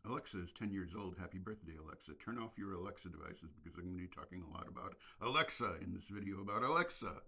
Alexa is 10 years old. Happy birthday, Alexa. Turn off your Alexa devices because I'm going to be talking a lot about Alexa in this video about Alexa.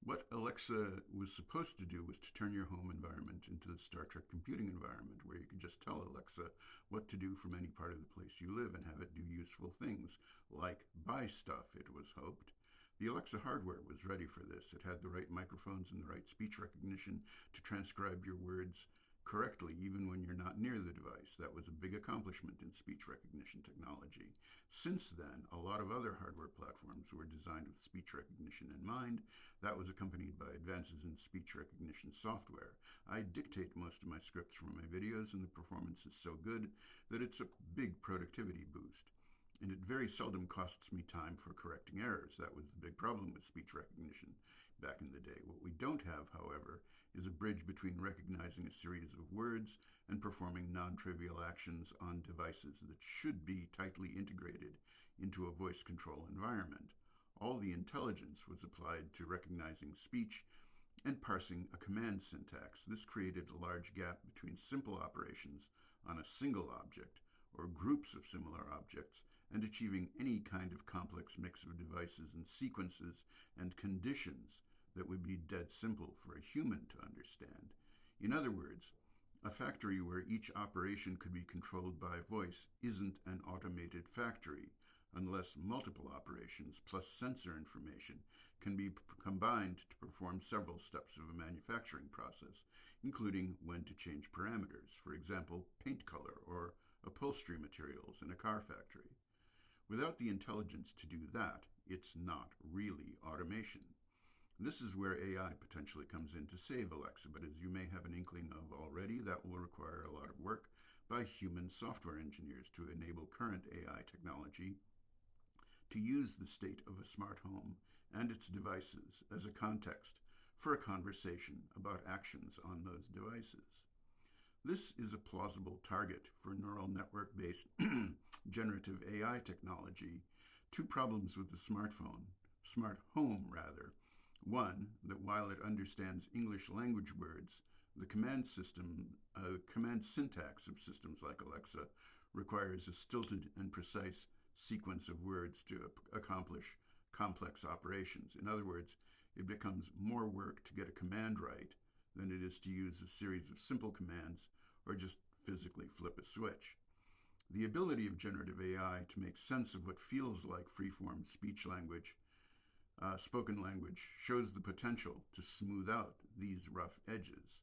What Alexa was supposed to do was to turn your home environment into the Star Trek computing environment where you could just tell Alexa what to do from any part of the place you live and have it do useful things, like buy stuff, it was hoped. The Alexa hardware was ready for this. It had the right microphones and the right speech recognition to transcribe your words correctly, even when you're not near the device. That was a big accomplishment in speech recognition technology. Since then, a lot of other hardware platforms were designed with speech recognition in mind. That was accompanied by advances in speech recognition software. I dictate most of my scripts from my videos, and the performance is so good that it's a big productivity boost. And it very seldom costs me time for correcting errors. That was the big problem with speech recognition back in the day. What we don't have, however, is a bridge between recognizing a series of words and performing non-trivial actions on devices that should be tightly integrated into a voice control environment. All the intelligence was applied to recognizing speech and parsing a command syntax. This created a large gap between simple operations on a single object or groups of similar objects, and achieving any kind of complex mix of devices and sequences and conditions that would be dead simple for a human to understand. In other words, a factory where each operation could be controlled by voice isn't an automated factory unless multiple operations plus sensor information can be combined to perform several steps of a manufacturing process, including when to change parameters, for example, paint color or upholstery materials in a car factory. Without the intelligence to do that, it's not really automation. This is where AI potentially comes in to save Alexa, but as you may have an inkling of already, that will require a lot of work by human software engineers to enable current AI technology to use the state of a smart home and its devices as a context for a conversation about actions on those devices. This is a plausible target for neural network-based generative AI technology. Two problems with the smart home rather. One, that while it understands English language words, the command syntax of systems like Alexa requires a stilted and precise sequence of words to accomplish complex operations. In other words, it becomes more work to get a command right than it is to use a series of simple commands or just physically flip a switch. The ability of generative AI to make sense of what feels like free-form speech language, spoken language, shows the potential to smooth out these rough edges.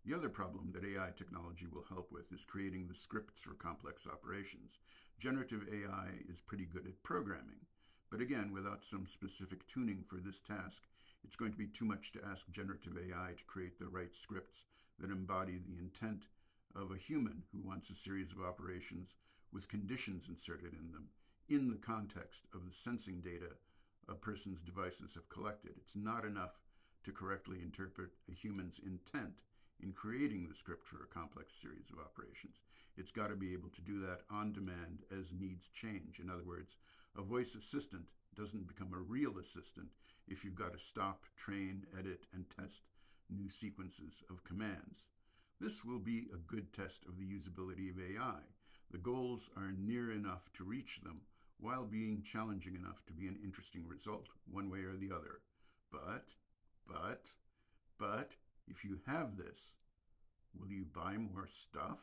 The other problem that AI technology will help with is creating the scripts for complex operations. Generative AI is pretty good at programming, but again, without some specific tuning for this task, it's going to be too much to ask generative AI to create the right scripts that embody the intent of a human who wants a series of operations with conditions inserted in them in the context of the sensing data a person's devices have collected. It's not enough to correctly interpret a human's intent in creating the script for a complex series of operations. It's got to be able to do that on demand as needs change. In other words, a voice assistant doesn't become a real assistant if you've got to stop, train, edit, and test new sequences of commands. This will be a good test of the usability of AI. The goals are near enough to reach them while being challenging enough to be an interesting result, one way or the other. But, if you have this, will you buy more stuff?